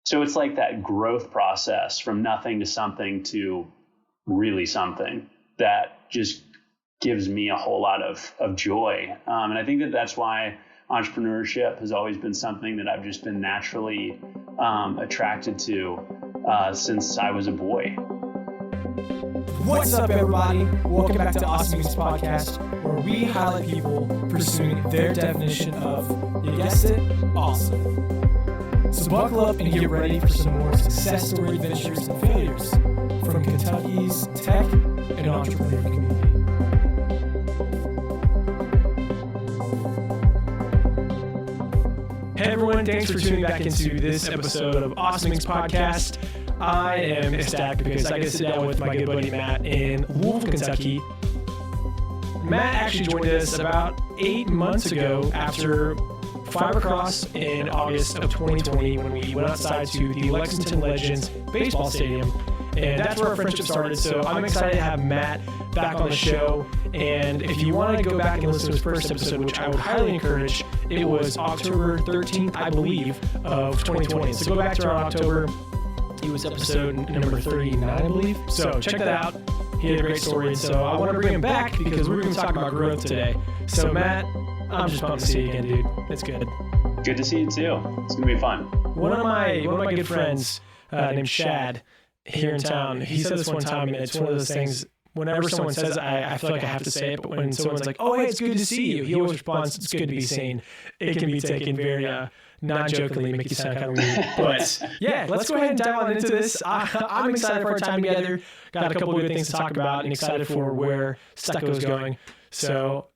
So it's like that growth process from nothing to something to really something that just gives me a whole lot of joy. And I think that's why entrepreneurship has always been something that I've just been naturally attracted to since I was a boy. What's up, everybody? Welcome back to Awesome Music Podcast, where we highlight people pursuing their definition of, you guessed it, awesome. So buckle up and get ready for some more success story adventures and failures from Kentucky's tech and entrepreneur community. Hey everyone, thanks for tuning back into this episode of Awesome Music Podcast. I am ecstatic because I get to sit down with my good buddy Matt in Louisville, Kentucky. Matt actually joined us about 8 months ago after Fibercross in August of 2020 when we went outside to the Lexington Legends baseball stadium. And that's where our friendship started. So I'm excited to have Matt back on the show. And if you want to go back and listen to his first episode, which I would highly encourage, it was October 13th, I believe, of 2020. So go back to our October. It was episode number 39, I believe. So check that out. He had a great story. So I want to bring him back because we're going to talk about growth today. So Matt, I'm just pumped to see you again, dude. It's good. Good to see you too. It's going to be fun. One of my good friends named Shad here in town, he said this one time, and it's one of those things, whenever someone says it, I feel like I have to say it, but when someone's like, oh, hey, it's good to see you, he always responds, it's good to be seen. It can be taken very non-jokingly, make you sound kind of weird. But yeah, let's go ahead and dive on into this. I'm excited for our time together. Got a couple of good things to talk about and excited for where Stuccco is going. So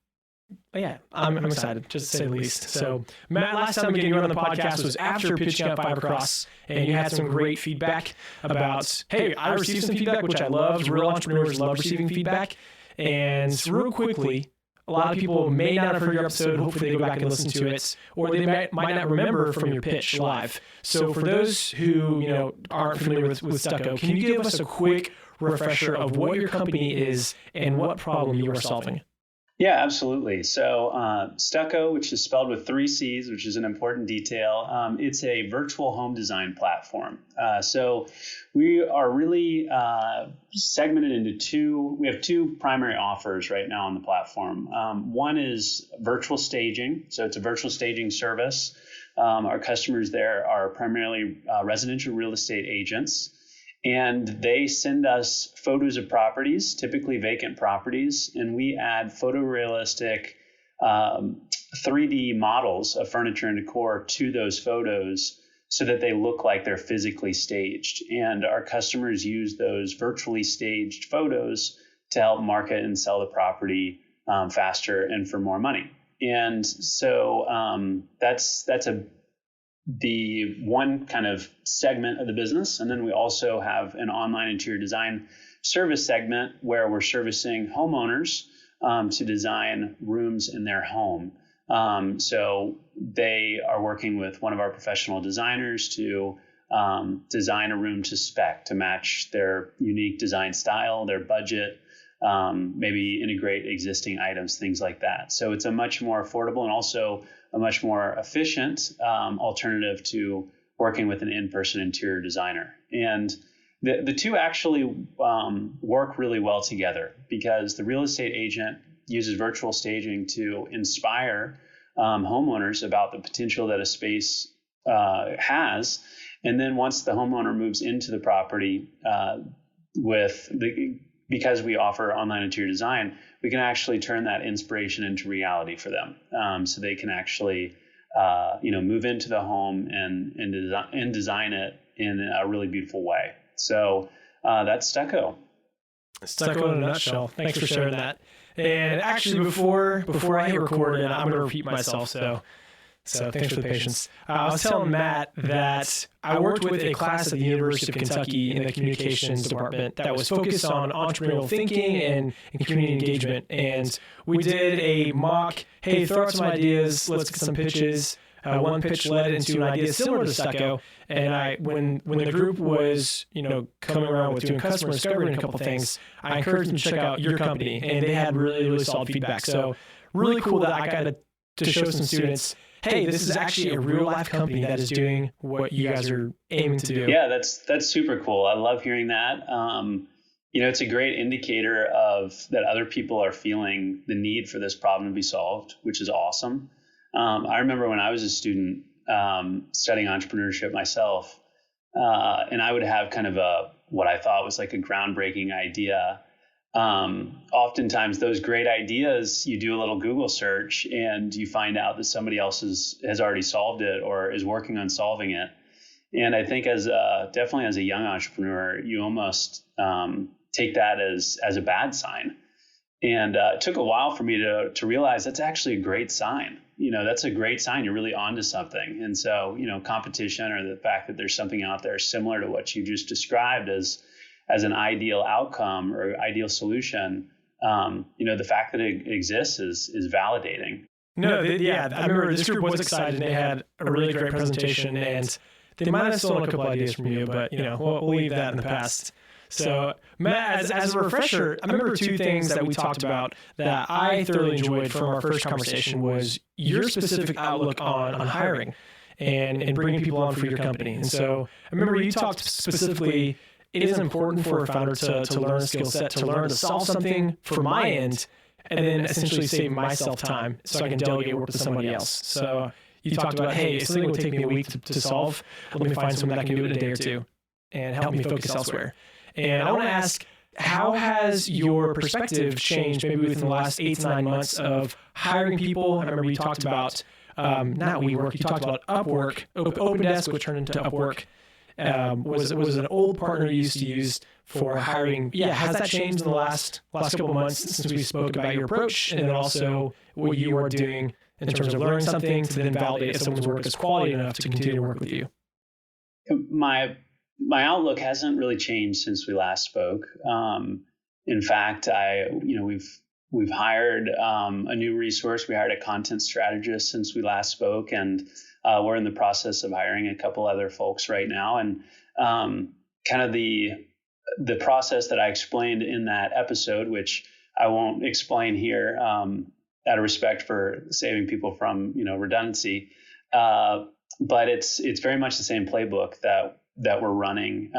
yeah, I'm excited, just to say the least. So Matt, last time getting you on the podcast was after pitching up Fibercross, and you had some great feedback about, hey, I received some feedback, which I loved. Real entrepreneurs love receiving feedback. And real quickly, a lot of people may not have heard your episode. Hopefully they go back and listen to it, or they might not remember from your pitch live. So for those who aren't familiar with Stuccco, can you give us a quick refresher of what your company is and what problem you are solving? Yeah, absolutely. So Stuccco, which is spelled with 3 C's, which is an important detail, it's a virtual home design platform. So we are really segmented into we have 2 primary offers right now on the platform. One is virtual staging. So it's a virtual staging service. Our customers there are primarily residential real estate agents. And they send us photos of properties, typically vacant properties, and we add photorealistic 3D models of furniture and decor to those photos so that they look like they're physically staged. And our customers use those virtually staged photos to help market and sell the property faster and for more money. And so that's the one kind of segment of the business. And then we also have an online interior design service segment where we're servicing homeowners to design rooms in their home. So they are working with one of our professional designers to design a room to spec to match their unique design style, their budget, maybe integrate existing items, things like that. So it's a much more affordable and also a much more efficient alternative to working with an in-person interior designer. And the two actually work really well together because the real estate agent uses virtual staging to inspire homeowners about the potential that a space has. And then once the homeowner moves into the property because we offer online interior design, we can actually turn that inspiration into reality for them. So they can actually, move into the home and design it in a really beautiful way. So that's Stuccco. Stuccco in a nutshell. Thanks for sharing that. And actually, before I hit record, and I'm going to repeat myself, so thanks for the patience. I was telling Matt that I worked with a class at the University of Kentucky in the communications department that was focused on entrepreneurial thinking and community engagement. And we did a mock, hey, throw out some ideas, let's get some pitches. One pitch led into an idea similar to Stuccco. And when the group was, coming around with doing customer discovery and a couple things, I encouraged them to check out your company. And they had really, really solid feedback. So really cool that I got to show some students, hey, this is actually a real life company that is doing what you guys are aiming to do. Yeah, that's super cool. I love hearing that. It's a great indicator of that other people are feeling the need for this problem to be solved, which is awesome. I remember when I was a student studying entrepreneurship myself, and I would have kind of what I thought was like a groundbreaking idea. Oftentimes those great ideas, you do a little Google search and you find out that somebody else has already solved it or is working on solving it. And I think definitely as a young entrepreneur, you almost take that as a bad sign. And it took a while for me to realize that's actually a great sign. That's a great sign. You're really onto something. And so, competition or the fact that there's something out there similar to what you just described as an ideal outcome or ideal solution, the fact that it exists is validating. No, I remember this group was excited and they had a really great presentation and they might have stolen a couple ideas from you, but we'll leave that in the past. So Matt, as a refresher, I remember two things that we talked about that I thoroughly enjoyed from our first conversation was your specific outlook on hiring and bringing people on for your company. And so I remember you talked specifically, it is important for a founder to learn a skill set, to learn to solve something for my end, and then essentially save myself time so I can delegate work to somebody else. So you talked about, hey, if something would take me a week to solve, let me find someone that can do it in a day or two and help me focus elsewhere. And I want to ask, how has your perspective changed maybe within the last 8 to 9 months of hiring people? I remember you talked about, not WeWork, you talked about Upwork, OpenDesk, which turned into Upwork. Was an old partner you used to use for hiring. Yeah, has that changed in the last couple of months since we spoke about your approach, and then also what you are doing in terms of learning something to then validate if someone's work is quality enough to continue to work with you? My outlook hasn't really changed since we last spoke. In fact, we've hired a new resource. We hired a content strategist since we last spoke, and we're in the process of hiring a couple other folks right now. And kind of the process that I explained in that episode, which I won't explain here out of respect for saving people from redundancy, but it's very much the same playbook that we're running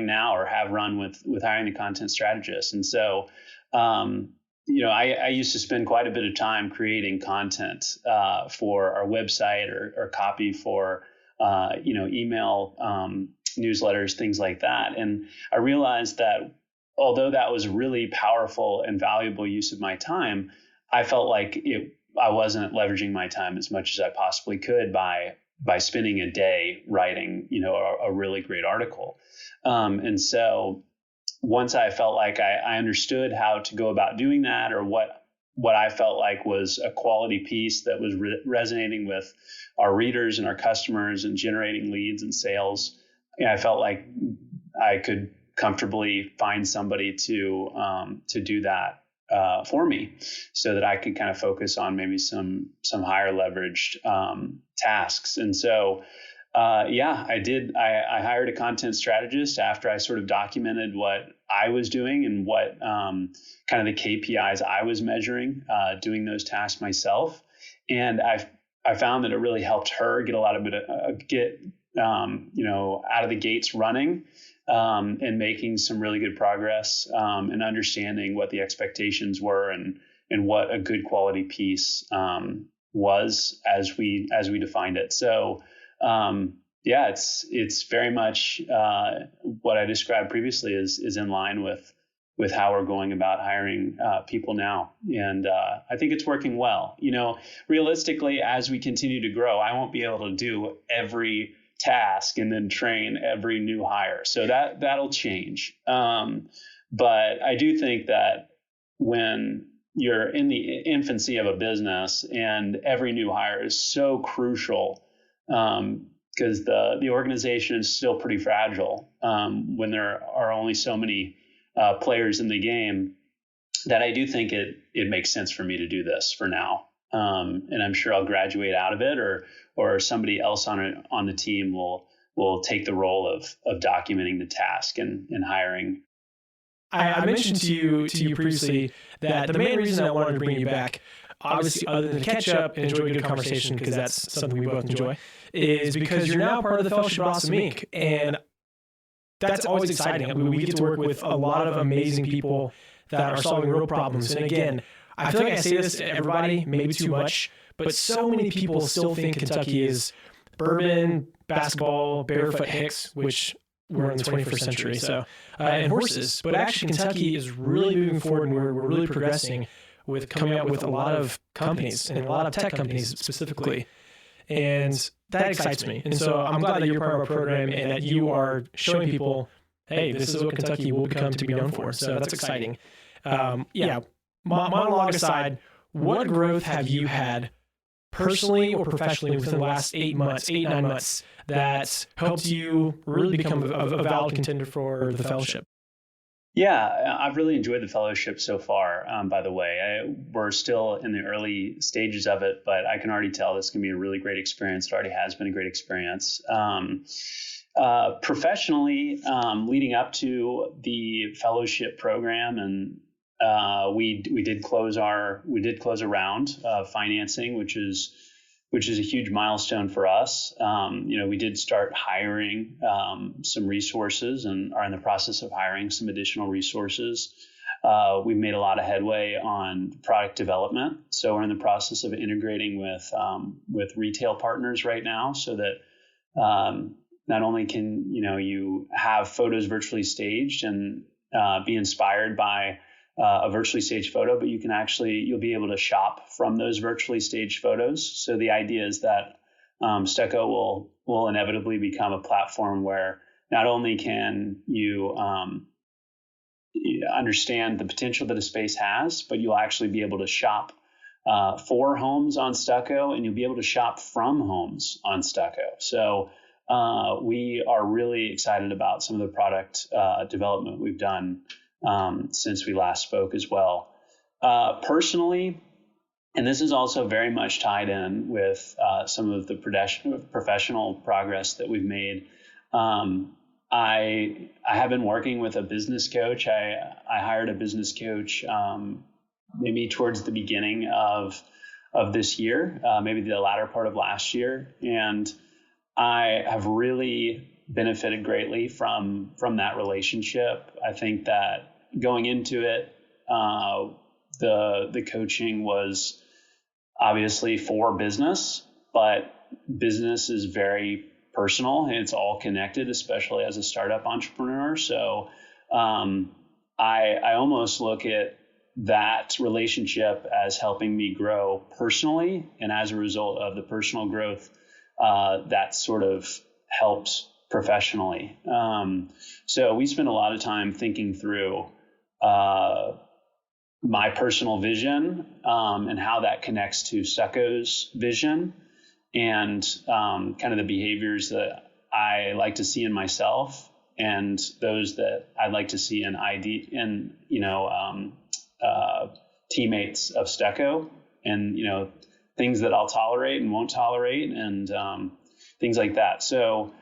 now or have run with hiring the content strategist. And so I used to spend quite a bit of time creating content for our website or copy for email newsletters, things like that. And I realized that although that was really powerful and valuable use of my time, I felt like I wasn't leveraging my time as much as I possibly could by spending a day writing a really great article. And so once I felt like I understood how to go about doing that, or what I felt like was a quality piece that was resonating with our readers and our customers and generating leads and sales, I felt like I could comfortably find somebody to do that for me, so that I could kind of focus on maybe some higher leveraged tasks. And so I did. I hired a content strategist after I sort of documented what I was doing and what kind of the KPIs I was measuring, doing those tasks myself. And I found that it really helped her get a lot of out of the gates running, and making some really good progress, and understanding what the expectations were and what a good quality piece was as we defined it. So it's very much what I described previously is in line with how we're going about hiring people now. And I think it's working well. Realistically, as we continue to grow, I won't be able to do every task and then train every new hire. So that'll change. But I do think that when you're in the infancy of a business and every new hire is so crucial, because the organization is still pretty fragile when there are only so many players in the game, that I do think it makes sense for me to do this for now. And I'm sure I'll graduate out of it, or somebody else on the team will take the role of documenting the task and hiring. I mentioned to you previously that the main reason I wanted to bring you back obviously, other than catch up and enjoy a good conversation, because that's something we both enjoy, is because you're now part of the Fellowship at Awesome Inc. And that's always exciting. I mean, we get to work with a lot of amazing people that are solving real problems. And again, I feel like I say this to everybody, maybe too much, but so many people still think Kentucky is bourbon, basketball, barefoot hicks, which we're in the 21st century, so and horses. But actually, Kentucky is really moving forward, and we're really progressing with coming up with a lot of companies, and a lot of tech companies specifically. And that excites me. And so I'm glad that you're part of our program and that you are showing people, hey, this is what Kentucky will become to be known for. So that's exciting. Monologue aside, what growth have you had personally or professionally within the last 9 months, that helped you really become a valid contender for the fellowship? Yeah, I've really enjoyed the fellowship so far, by the way. We're still in the early stages of it, but I can already tell this can be a really great experience. It already has been a great experience. Professionally, leading up to the fellowship program, and we did close a round of financing, which is a huge milestone for us. We did start hiring some resources and are in the process of hiring some additional resources. We've made a lot of headway on product development. So we're in the process of integrating with retail partners right now, so that not only can you have photos virtually staged and be inspired by a virtually staged photo, but you'll be able to shop from those virtually staged photos. So the idea is that Stuccco will inevitably become a platform where not only can you understand the potential that a space has, but you'll actually be able to shop for homes on Stuccco, and you'll be able to shop from homes on Stuccco. So we are really excited about some of the product development we've done since we last spoke as well. Personally, and this is also very much tied in with some of the professional progress that we've made. I have been working with a business coach. I hired a business coach maybe towards the beginning of this year, maybe the latter part of last year, and I have really benefited greatly from that relationship. I think that going into it, the coaching was obviously for business, but business is very personal and it's all connected, especially as a startup entrepreneur. So I almost look at that relationship as helping me grow personally, and as a result of the personal growth, that sort of helps professionally. So we spend a lot of time thinking through my personal vision and how that connects to Stuccco's vision, and kind of the behaviors that I like to see in myself and those that I'd like to see in teammates of Stuccco, and things that I'll tolerate and won't tolerate, and things like that. So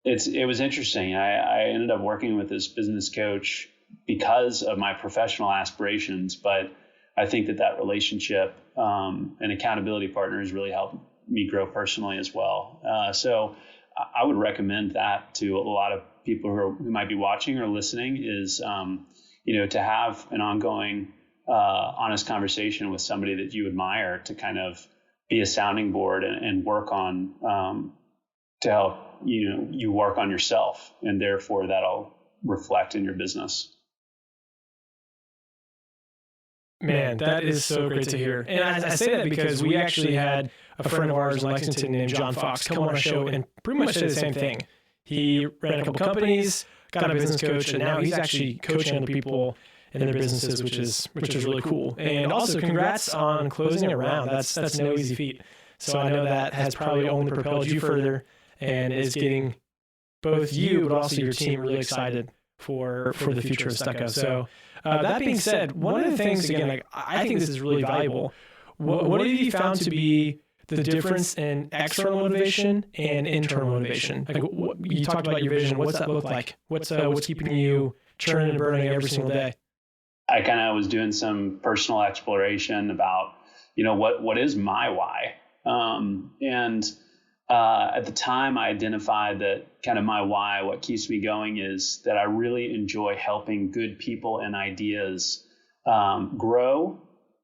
it was interesting. I ended up working with this business coach because of my professional aspirations, but I think that relationship and accountability partner has really helped me grow personally as well. So I would recommend that to a lot of people who might be watching or listening, is to have an ongoing honest conversation with somebody that you admire, to kind of be a sounding board and work on to help you work on yourself, and therefore that'll reflect in your business. Man, that is so great to hear. And I say that because we actually had a friend of ours in Lexington named John Fox come on our show and pretty much said the same thing. He ran a couple companies, got a business coach, and now he's actually coaching other people in their businesses, which is really cool. And also, congrats on closing a round. That's no easy feat. So I know that has probably only propelled you further and is getting both you but also your team really excited for the future of Stuccco. So that being said, one of the things, again, I think this is really valuable. What have you found to be the difference in external motivation and internal motivation? Like, you talked about your vision. What's that look like? What's keeping you churning and burning every single day? I kind of was doing some personal exploration about, what is my why? At the time, I identified that kind of my why, what keeps me going, is that I really enjoy helping good people and ideas grow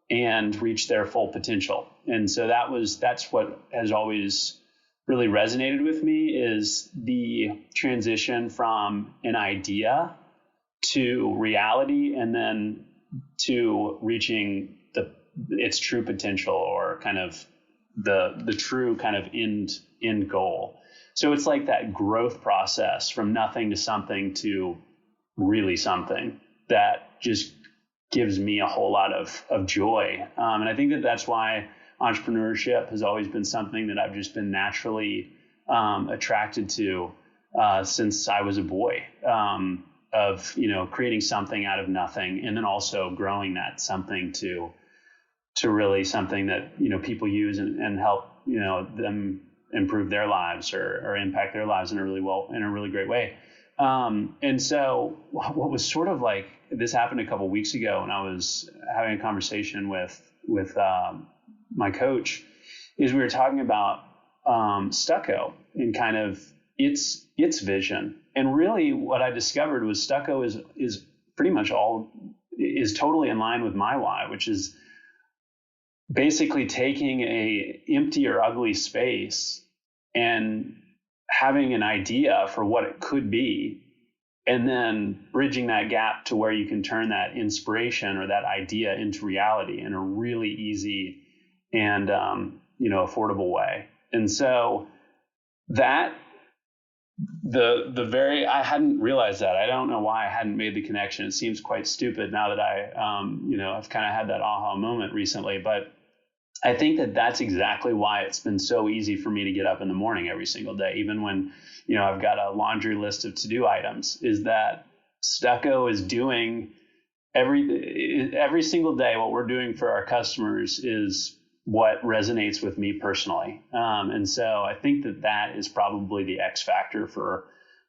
and reach their full potential. And so that's what has always really resonated with me, is the transition from an idea to reality, and then to reaching its true potential, or kind of the true kind of end goal. So it's like that growth process from nothing to something to really something that just gives me a whole lot of joy. And I think that's why entrepreneurship has always been something that I've just been naturally attracted to since I was a boy, of, creating something out of nothing, and then also growing that something to really something that, people use and help, them improve their lives or impact their lives in a really great way. And so what was sort of like, this happened a couple of weeks ago, and I was having a conversation with my coach, is we were talking about Stuccco and kind of its vision. And really what I discovered was Stuccco is pretty much is totally in line with my why, which is basically taking a empty or ugly space and having an idea for what it could be, and then bridging that gap to where you can turn that inspiration or that idea into reality in a really easy and affordable way. And so that I hadn't realized that. I don't know why I hadn't made the connection. It seems quite stupid now that I've kind of had that aha moment recently, but I think that's exactly why it's been so easy for me to get up in the morning every single day, even when, I've got a laundry list of to-do items, is that Stuccco is doing every single day. What we're doing for our customers is what resonates with me personally. And so I think that is probably the X factor for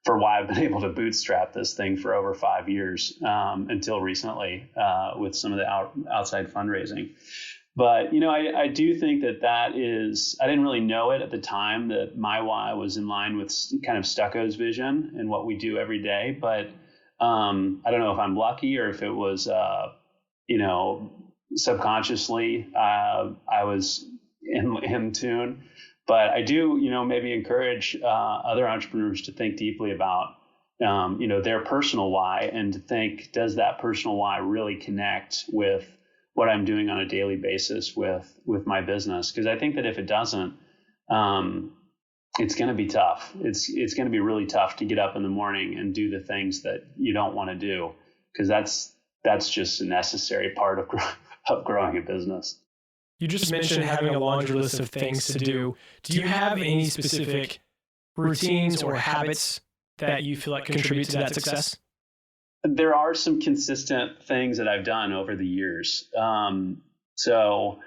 why I've been able to bootstrap this thing for over 5 years, until recently, with some of the outside fundraising. But, I do think that is, I didn't really know it at the time that my why was in line with kind of Stuccco's vision and what we do every day. But I don't know if I'm lucky or if it was, subconsciously I was in tune. But I do, maybe encourage other entrepreneurs to think deeply about, their personal why, and to think, does that personal why really connect with what I'm doing on a daily basis with my business? Because I think that if it doesn't, it's going to be tough. It's going to be really tough to get up in the morning and do the things that you don't want to do, because that's just a necessary part of growing a business. You just mentioned having a laundry list of things to do. Do you have any specific routines or habits that you feel like contribute to that success? There are some consistent things that I've done over the years. So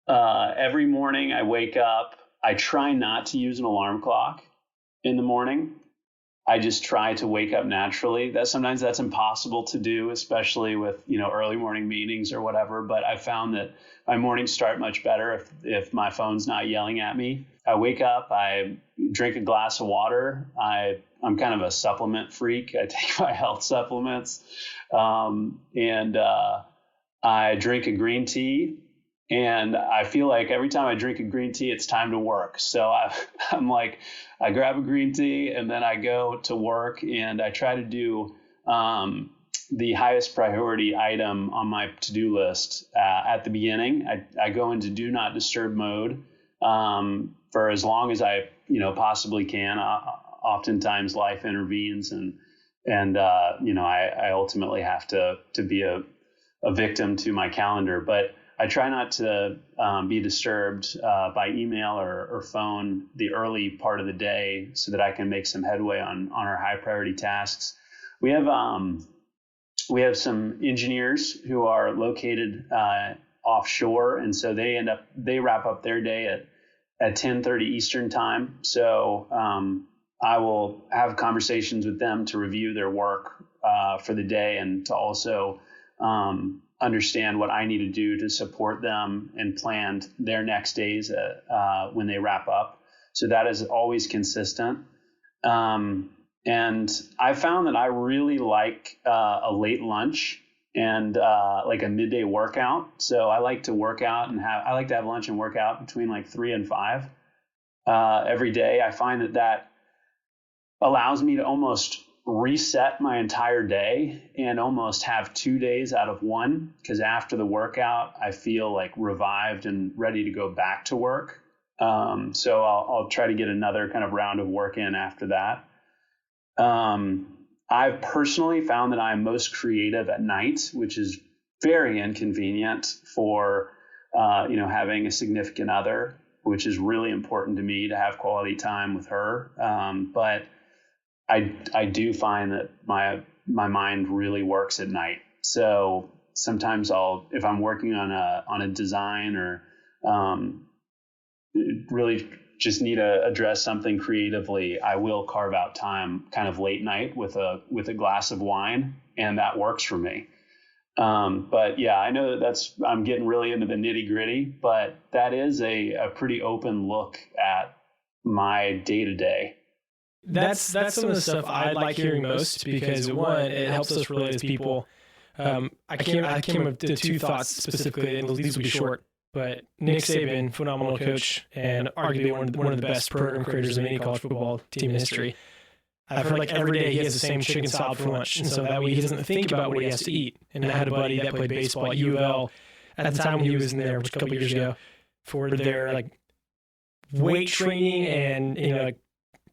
every morning I wake up, I try not to use an alarm clock in the morning. I just try to wake up naturally. Sometimes that's impossible to do, especially with, early morning meetings or whatever. But I found that my mornings start much better if my phone's not yelling at me. I wake up, I drink a glass of water. I'm kind of a supplement freak. I take my health supplements, and I drink a green tea. And I feel like every time I drink a green tea, it's time to work. So I'm like, I grab a green tea and then I go to work, and I try to do the highest priority item on my to-do list at the beginning. I go into do not disturb mode for as long as I possibly can. Oftentimes life intervenes, and I ultimately have to be a victim to my calendar. But I try not to be disturbed by email or phone the early part of the day, so that I can make some headway on our high priority tasks. We have some engineers who are located offshore, and so they wrap up their day at 10:30 Eastern time. So I will have conversations with them to review their work for the day, and to also understand what I need to do to support them and plan their next days when they wrap up. So that is always consistent. And I found that I really like a late lunch and like a midday workout. So I like to work out and I like to have lunch and work out between like 3 and 5 every day. I find that allows me to almost reset my entire day and almost have 2 days out of one, because after the workout, I feel like revived and ready to go back to work. So I'll try to get another kind of round of work in after that. I've personally found that I'm most creative at night, which is very inconvenient for, having a significant other, which is really important to me to have quality time with her. But I do find that my mind really works at night. So sometimes if I'm working on a design or really just need to address something creatively, I will carve out time kind of late night with a glass of wine, and that works for me. But yeah, I know I'm getting really into the nitty gritty, but that is a pretty open look at my day to day. That's some of the stuff I like hearing most, because one, it helps us relate as people. I came up to 2 thoughts specifically, and these will be short. But Nick Saban, phenomenal coach, and arguably one of the best program creators of any college football team in history. I've heard like every day he has the same chicken salad for lunch, and so that way he doesn't think about what he has to eat. And I had a buddy that played baseball at UL at the time when he was in there, which a couple years ago, for their like weight training and like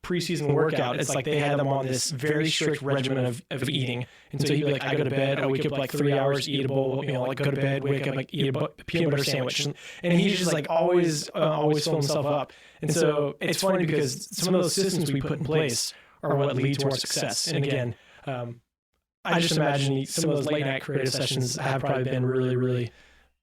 preseason workout. It's like they had them on this very strict regimen of eating. And so he'd be like, I go to bed, I wake up like 3 hours, eat a bowl, like go to bed, wake up, like eat a peanut butter sandwich. And he's just like always filling himself up. And so it's funny because some of those systems we put in place are what lead to our success. And again, I just imagine some of those late night creative sessions have probably been really, really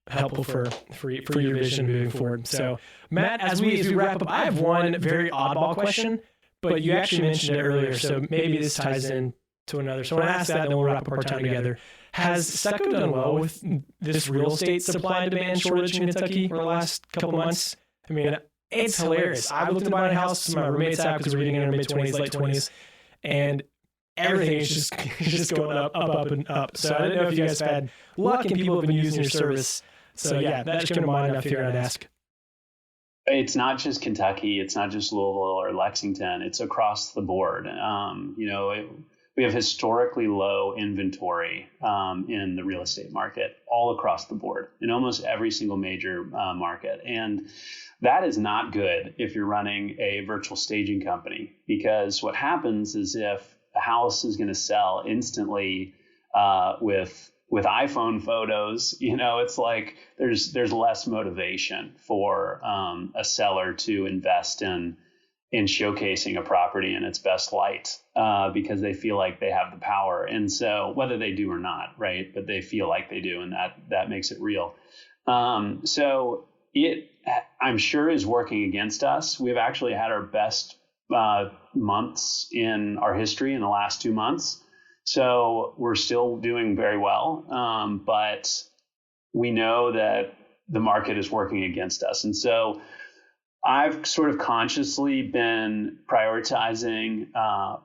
helpful for your vision moving forward. So Matt, as we wrap up, I have one very oddball question, but you actually mentioned it earlier, so maybe this ties in to another. So I want to ask that, and then we'll wrap up our time together. Has Stuccco done well with this real estate supply and demand shortage in Kentucky for the last couple months? I mean, it's hilarious. I've looked to buy a house, my roommate's out because we're getting in our mid-20s, late 20s, and everything is just going up, and up. So I didn't know if you guys have had luck and people have been using your service. So yeah, that just came to mind, and I figured I'd ask. It's not just Kentucky. It's not just Louisville or Lexington. It's across the board. We have historically low inventory in the real estate market all across the board in almost every single major market. And that is not good if you're running a virtual staging company, because what happens is if a house is going to sell instantly with iPhone photos, it's like there's less motivation for a seller to invest in showcasing a property in its best light because they feel like they have the power. And so whether they do or not, right, but they feel like they do, and that makes it real. So it, I'm sure, is working against us. We've actually had our best months in our history in the last 2 months. So we're still doing very well, but we know that the market is working against us. And so I've sort of consciously been prioritizing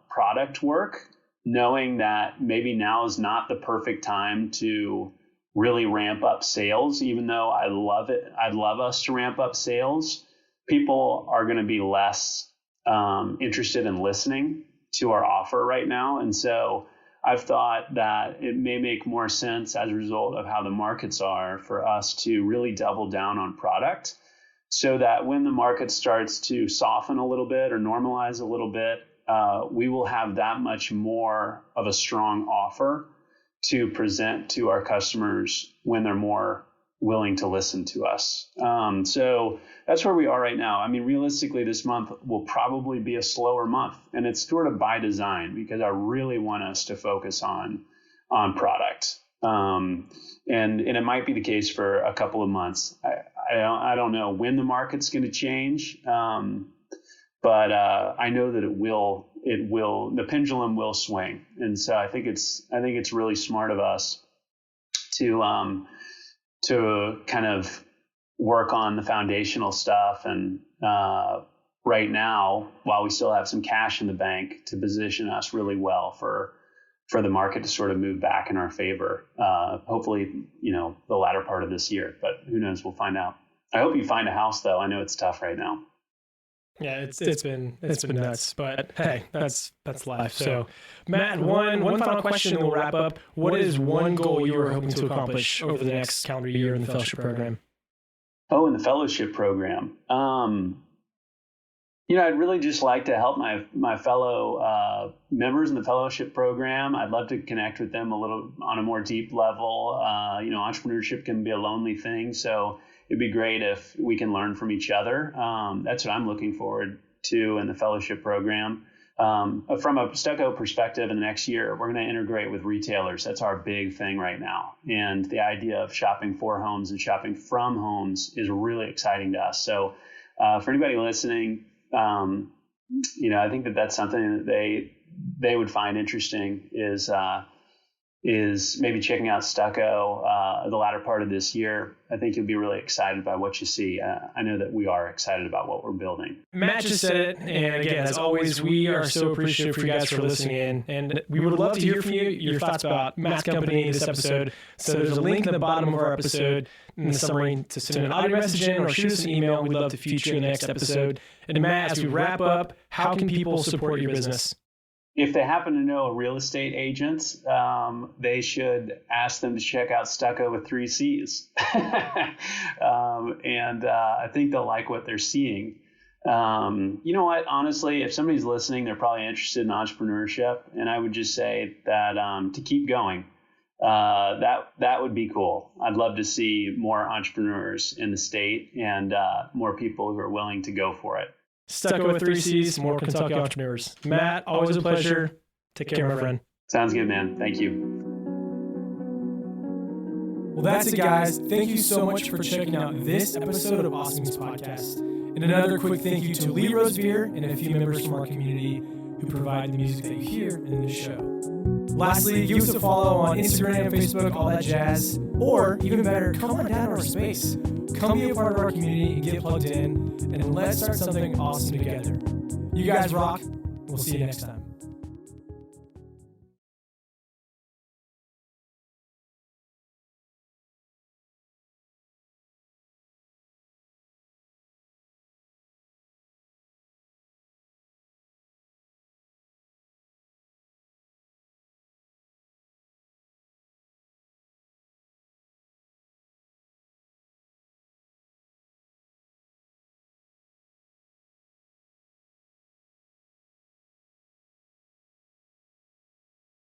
product work, knowing that maybe now is not the perfect time to really ramp up sales, even though I love it. I'd love us to ramp up sales. People are going to be less interested in listening to our offer right now. And so I've thought that it may make more sense as a result of how the markets are for us to really double down on product, so that when the market starts to soften a little bit or normalize a little bit, we will have that much more of a strong offer to present to our customers when they're more willing to listen to us. So that's where we are right now. I mean, realistically, this month will probably be a slower month, and it's sort of by design because I really want us to focus on product. And it might be the case for a couple of months. I don't know when the market's going to change, but I know that it will. The pendulum will swing, and so I think it's really smart of us to kind of work on the foundational stuff. And right now, while we still have some cash in the bank, to position us really well for the market to sort of move back in our favor. Hopefully, the latter part of this year, but who knows? We'll find out. I hope you find a house, though. I know it's tough right now. Yeah, it's been nuts, but hey, that's life. So, Matt, one final question, and we'll wrap up. What is one goal you are hoping to accomplish over the next calendar year in the fellowship program? Oh, in the fellowship program, I'd really just like to help my fellow members in the fellowship program. I'd love to connect with them a little on a more deep level. Entrepreneurship can be a lonely thing, so it'd be great if we can learn from each other. That's what I'm looking forward to in the fellowship program. From a Stuccco perspective, in the next year, we're going to integrate with retailers. That's our big thing right now. And the idea of shopping for homes and shopping from homes is really exciting to us. So for anybody listening, I think that's something that they would find interesting is maybe checking out Stuccco the latter part of this year. I think you'll be really excited by what you see. I know that we are excited about what we're building. Matt just said it, and again, as always, we are so appreciative for you guys for listening in, and we would love to hear from you, your thoughts about Matt's company, this episode. So there's a link in the bottom of our episode in the summary to send an audio message in or shoot us an email. We'd love to feature you in the next episode. And Matt, as we wrap up, how can people support your business? If they happen to know a real estate agent, they should ask them to check out Stuccco with 3 C's. And I think they'll like what they're seeing. You know what? Honestly, if somebody's listening, they're probably interested in entrepreneurship. And I would just say that to keep going, that would be cool. I'd love to see more entrepreneurs in the state and more people who are willing to go for it. Stuccco with 3 C's, more Kentucky entrepreneurs. Matt, always a pleasure. Take care, my friend. Sounds good, man. Thank you. Well, that's it, guys. Thank you so much for checking out this episode of Awesome News Podcast. And another quick thank you to Lee Rosevear and a few members from our community who provide the music that you hear in this show. Lastly, give us a follow on Instagram, Facebook, all that jazz. Or, even better, come on down to our space. Come be a part of our community and get plugged in, and let's start something awesome together. You guys rock. We'll see you next time.